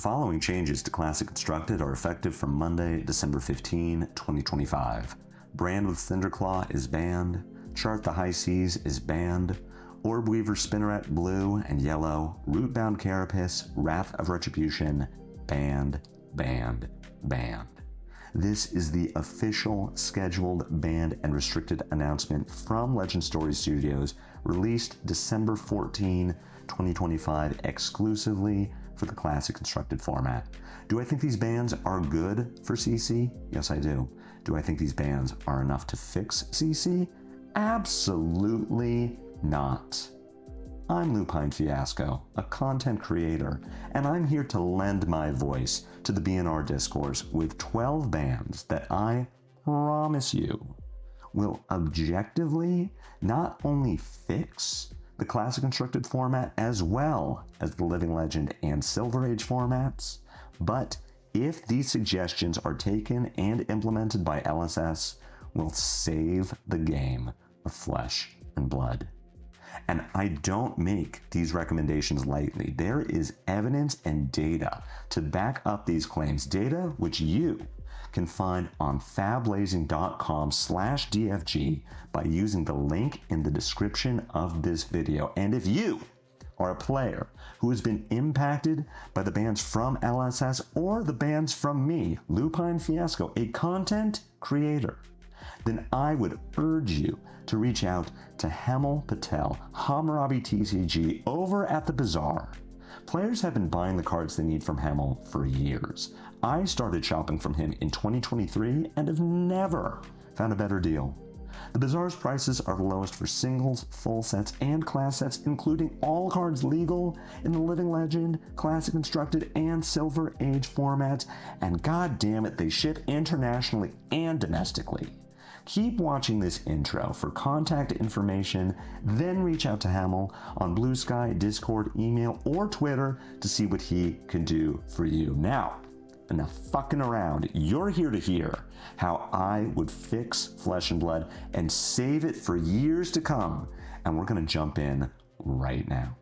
following changes to Classic Constructed are effective from Monday, December 15, 2025. Brand with Cinderclaw is banned. Chart the High Seas is banned. Orb Weaver Spinneret blue and yellow. Rootbound Carapace, Wrath of Retribution, banned, banned, banned. This is the official scheduled, banned, and restricted announcement from Legend Story Studios, released December 14, 2025, exclusively for the Classic Constructed format. Do I think these bans are good for CC? Yes, I do. Do I think these bans are enough to fix CC? Absolutely not. I'm Lupine Fiasco, a content creator, and I'm here to lend my voice to the BNR discourse with 12 bans that I promise you will objectively not only fix the Classic Constructed format as well as the Living Legend and Silver Age formats, but if these suggestions are taken and implemented by LSS, will save the game of Flesh and Blood. And I don't make these recommendations lightly. There is evidence and data to back up these claims, data which you can find on fablazing.com/DFG by using the link in the description of this video. And if you are a player who has been impacted by the bans from LSS or the bans from me, Lupine Fiasco, a content creator, then I would urge you to reach out to Hemel Patel, Hammurabi TCG over at the Bazaar. Players have been buying the cards they need from Hemel for years. I started shopping from him in 2023 and have never found a better deal. The Bazaar's prices are the lowest for singles, full sets, and class sets, including all cards legal in the Living Legend, Classic Constructed, and Silver Age formats, and god damn it, they ship internationally and domestically. Keep watching this intro for contact information, then reach out to Hemel on Blue Sky, Discord, email, or Twitter to see what he can do for you. Now, enough fucking around. You're here to hear how I would fix Flesh and Blood and save it for years to come, and we're gonna jump in right now.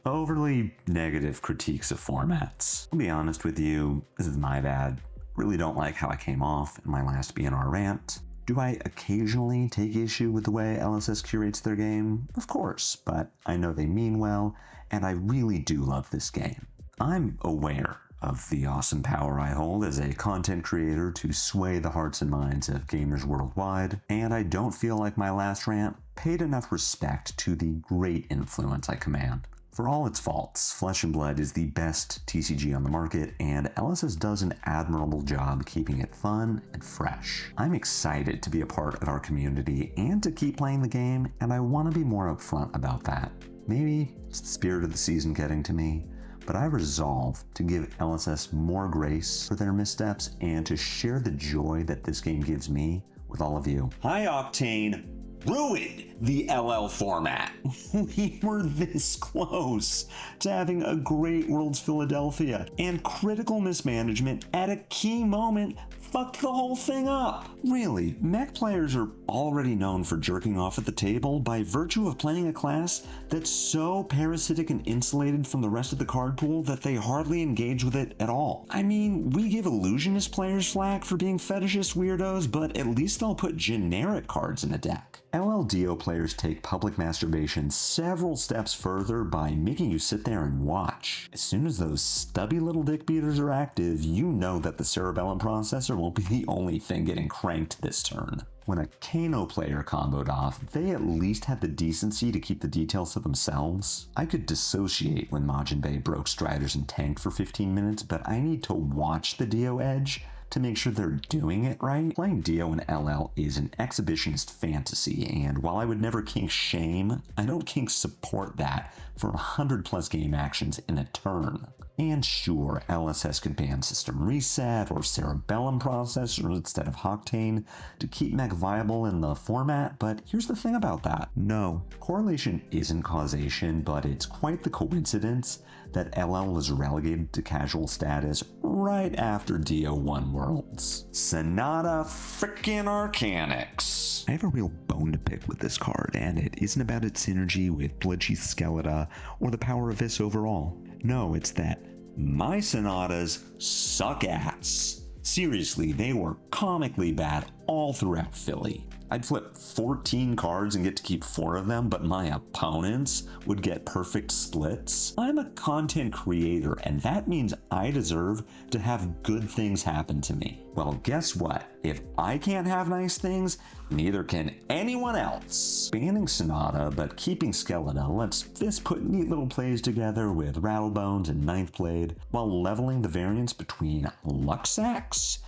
Overly negative critiques of formats. I'll be honest with you, this is my bad. Really don't like how I came off in my last BNR rant. Do I occasionally take issue with the way LSS curates their game? Of course, but I know they mean well, and I really do love this game. I'm aware of the awesome power I hold as a content creator to sway the hearts and minds of gamers worldwide, and I don't feel like my last rant paid enough respect to the great influence I command. For all its faults, Flesh and Blood is the best TCG on the market, and LSS does an admirable job keeping it fun and fresh. I'm excited to be a part of our community and to keep playing the game, and I want to be more upfront about that. Maybe it's the spirit of the season getting to me, but I resolve to give LSS more grace for their missteps and to share the joy that this game gives me with all of you. High Octane ruined the LL format. We were this close to having a great Worlds Philadelphia, and critical mismanagement at a key moment fucked the whole thing up. Really, mech players are already known for jerking off at the table by virtue of playing a class that's so parasitic and insulated from the rest of the card pool that they hardly engage with it at all. I mean, we give illusionist players flack for being fetishist weirdos, but at least they'll put generic cards in a deck. LLDO players take public masturbation several steps further by making you sit there and watch. As soon as those stubby little dick beaters are active, you know that the cerebellum processor won't be the only thing getting cranked this turn. When a KANO player comboed off, they at least had the decency to keep the details to themselves. I could dissociate when Majin Bey broke Striders and tanked for 15 minutes, but I need to watch the Dio edge to make sure they're doing it right. Playing Dio and LL is an exhibitionist fantasy, and while I would never kink shame, I don't kink support that for 100+ game actions in a turn. And sure, LSS could ban System Reset or Cerebellum processors instead of Octane to keep mech viable in the format, but here's the thing about that. No, correlation isn't causation, but it's quite the coincidence that LL was relegated to casual status right after DO1 Worlds. Sonata frickin' Arcanix. I have a real bone to pick with this card, and it isn't about its synergy with Bloodchief Skeleton or the power of this overall. No, it's that my Sonatas suck ass. Seriously, they were comically bad all throughout Philly. I'd flip 14 cards and get to keep 4 of them, but my opponents would get perfect splits. I'm a content creator, and that means I deserve to have good things happen to me. Well, guess what? If I can't have nice things, neither can anyone else. Banning Sonata, but keeping Skeleton lets Fist put neat little plays together with Rattlebones and Ninth Blade, while leveling the variance between Luxax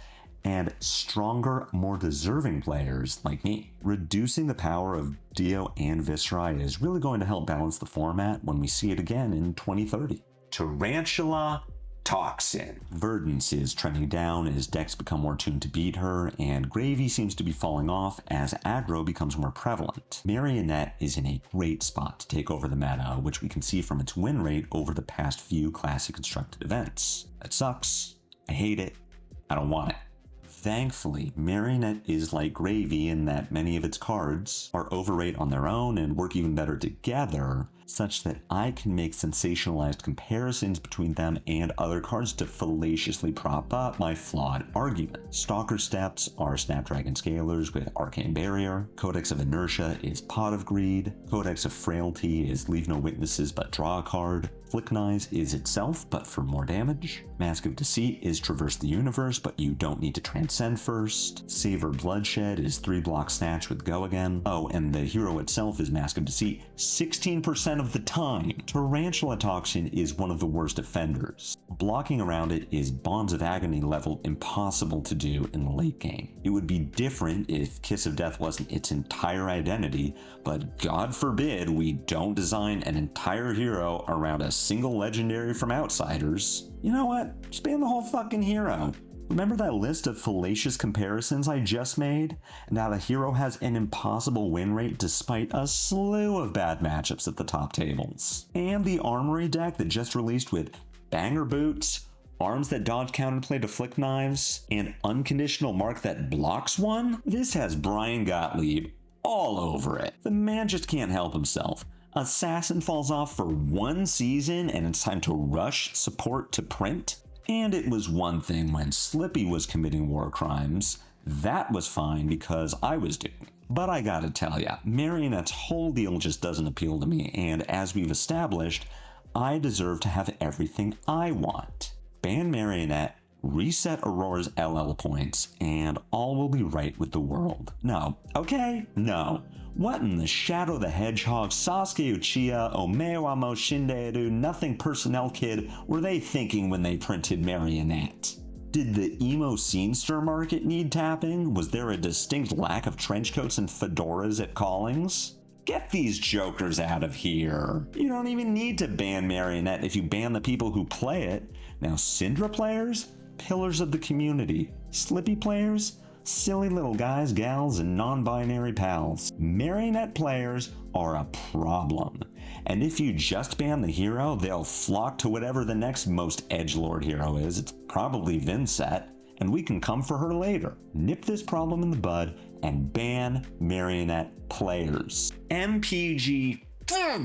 and stronger, more deserving players like me. Reducing the power of Dio and Viscera is really going to help balance the format when we see it again in 2030. Tarantula Toxin. Verdance is trending down as decks become more tuned to beat her, and Gravy seems to be falling off as aggro becomes more prevalent. Marionette is in a great spot to take over the meta, which we can see from its win rate over the past few classic constructed events. That sucks. I hate it. I don't want it. Thankfully, Marionette is like Gravy in that many of its cards are overrate on their own and work even better together, such that I can make sensationalized comparisons between them and other cards to fallaciously prop up my flawed argument. Stalker Steps are Snapdragon Scalers with Arcane Barrier, Codex of Inertia is Pot of Greed, Codex of Frailty is Leave No Witnesses but Draw a Card, Flicknize is itself, but for more damage. Mask of Deceit is Traverse the Universe, but you don't need to transcend first. Savor Bloodshed is 3-block Snatch with Go Again. Oh, and the hero itself is Mask of Deceit 16% of the time. Tarantula Toxin is one of the worst offenders. Blocking around it is Bonds of Agony level impossible to do in the late game. It would be different if Kiss of Death wasn't its entire identity, but God forbid we don't design an entire hero around a single legendary from Outsiders. You know what? Just ban the whole fucking hero. Remember that list of fallacious comparisons I just made? Now the hero has an impossible win rate despite a slew of bad matchups at the top tables. And the Armory deck that just released with Banger Boots, Arms that dodge counterplay to Flick Knives, and Unconditional Mark that blocks one? This has Brian Gottlieb all over it. The man just can't help himself. Assassin falls off for 1 season and it's time to rush support to print? And it was one thing when Slippy was committing war crimes. That was fine because I was doing it. But I gotta tell ya, Marionette's whole deal just doesn't appeal to me, and as we've established, I deserve to have everything I want. Ban Marionette, reset Aurora's LL points, and all will be right with the world. No. Okay? No. What in the Shadow the Hedgehog, Sasuke Uchiha, Omewa Shinderu, Nothing Personnel Kid were they thinking when they printed Marionette? Did the emo scenester market need tapping? Was there a distinct lack of trench coats and fedoras at Callings? Get these jokers out of here. You don't even need to ban Marionette if you ban the people who play it. Now Syndra players? Pillars of the community. Slippy players? Silly little guys, gals, and non-binary pals. Marionette players are a problem. And if you just ban the hero, they'll flock to whatever the next most edgelord hero is. It's probably Vincent, and we can come for her later. Nip this problem in the bud and ban Marionette players. MPG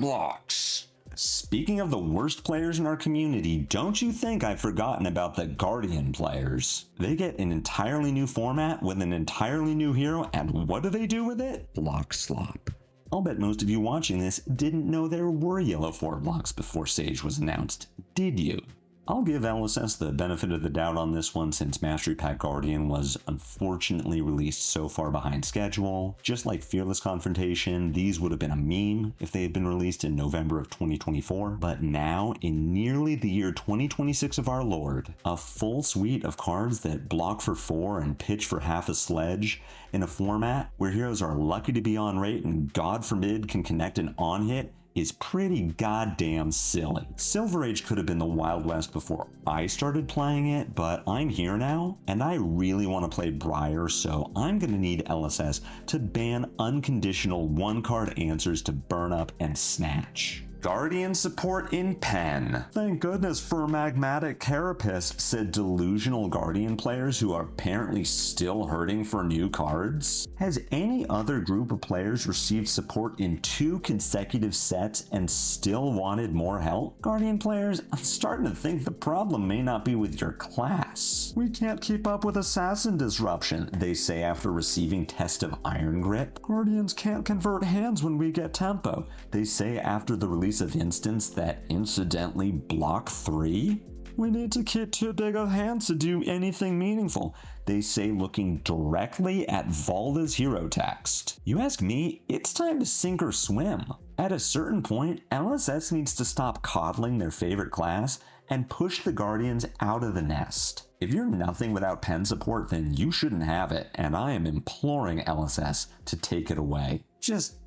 blocks. Speaking of the worst players in our community, don't you think I've forgotten about the Guardian players? They get an entirely new format with an entirely new hero, and what do they do with it? Block slop. I'll bet most of you watching this didn't know there were yellow 4 blocks before Sage was announced, did you? I'll give LSS the benefit of the doubt on this one since Mastery Pack Guardian was unfortunately released so far behind schedule. Just like Fearless Confrontation, these would have been a meme if they had been released in November of 2024. But now, in nearly the year 2026 of our Lord, a full suite of cards that block for 4 and pitch for half a sledge in a format where heroes are lucky to be on rate and God forbid can connect an on hit is pretty goddamn silly. Silver Age could have been the Wild West before I started playing it, but I'm here now, and I really want to play Briar, so I'm going to need LSS to ban unconditional one-card answers to burn up and snatch. Guardian support in pen. Thank goodness for Magmatic Carapace, said delusional Guardian players who are apparently still hurting for new cards. Has any other group of players received support in 2 consecutive sets and still wanted more help? Guardian players, I'm starting to think the problem may not be with your class. We can't keep up with Assassin Disruption, they say after receiving Test of Iron Grip. Guardians can't convert hands when we get tempo, they say after the release of Instance that incidentally block 3? We need to keep too big of hands to do anything meaningful, they say looking directly at Valda's hero text. You ask me, it's time to sink or swim. At a certain point, LSS needs to stop coddling their favorite class and push the Guardians out of the nest. If you're nothing without pen support, then you shouldn't have it, and I am imploring LSS to take it away. Just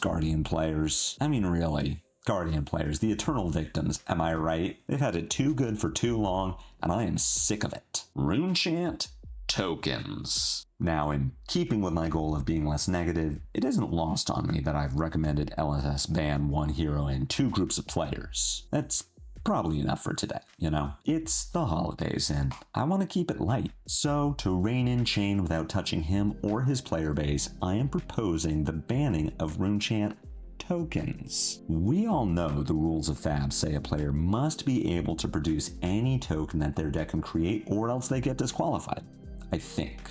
Guardian players. I mean, really. Guardian players, the eternal victims, am I right? They've had it too good for too long, and I am sick of it. Runechant tokens. Now, in keeping with my goal of being less negative, it isn't lost on me that I've recommended LSS ban 1 hero and 2 groups of players. That's probably enough for today, you know? It's the holidays, and I want to keep it light. So, to rein in Chain without touching him or his player base, I am proposing the banning of Runechant tokens. We all know the rules of Fab say a player must be able to produce any token that their deck can create or else they get disqualified. I think.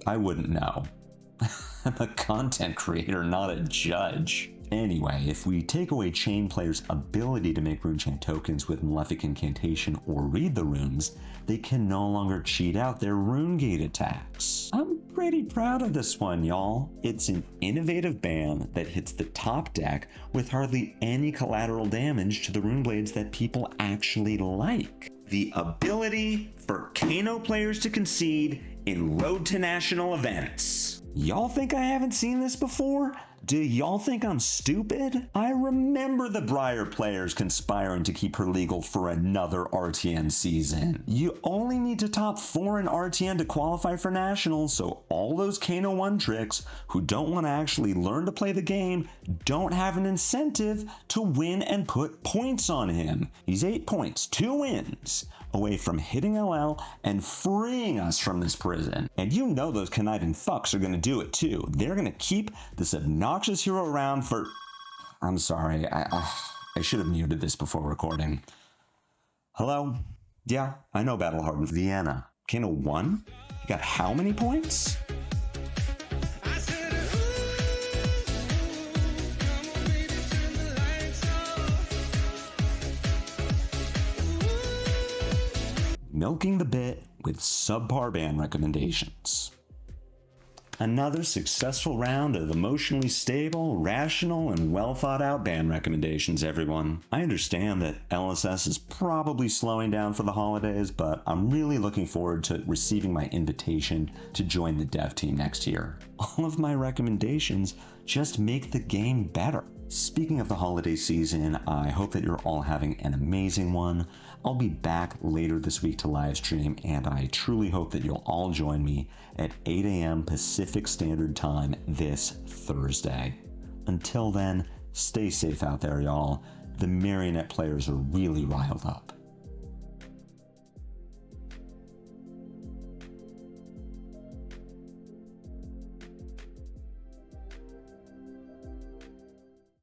I wouldn't know. I'm a content creator, not a judge. Anyway, if we take away Chain players' ability to make Runechant tokens with Malefic Incantation or read the runes, they can no longer cheat out their RuneGate attacks. I'm pretty proud of this one, y'all. It's an innovative ban that hits the top deck with hardly any collateral damage to the rune blades that people actually like. The ability for KANO players to concede in Road to National events. Y'all think I haven't seen this before? Do y'all think I'm stupid? I remember the Briar players conspiring to keep her legal for another RTN season. You only need to top 4 in RTN to qualify for Nationals, so all those KANO 1 tricks who don't want to actually learn to play the game don't have an incentive to win and put points on him. He's 8 points, 2 wins, away from hitting LL and freeing us from this prison. And you know those conniving fucks are gonna do it too. They're gonna keep this obnoxious hero around for... I'm sorry, I should have muted this before recording. Hello? Yeah, I know Battle Hardened Vienna. KANO 1? You got how many points? Milking the bit with subpar ban recommendations. Another successful round of emotionally stable, rational, and well thought out ban recommendations, everyone. I understand that LSS is probably slowing down for the holidays, but I'm really looking forward to receiving my invitation to join the dev team next year. All of my recommendations just make the game better. Speaking of the holiday season, I hope that you're all having an amazing one. I'll be back later this week to live stream, and I truly hope that you'll all join me at 8 a.m. Pacific Standard Time this Thursday. Until then, stay safe out there, y'all. The Marionette players are really riled up.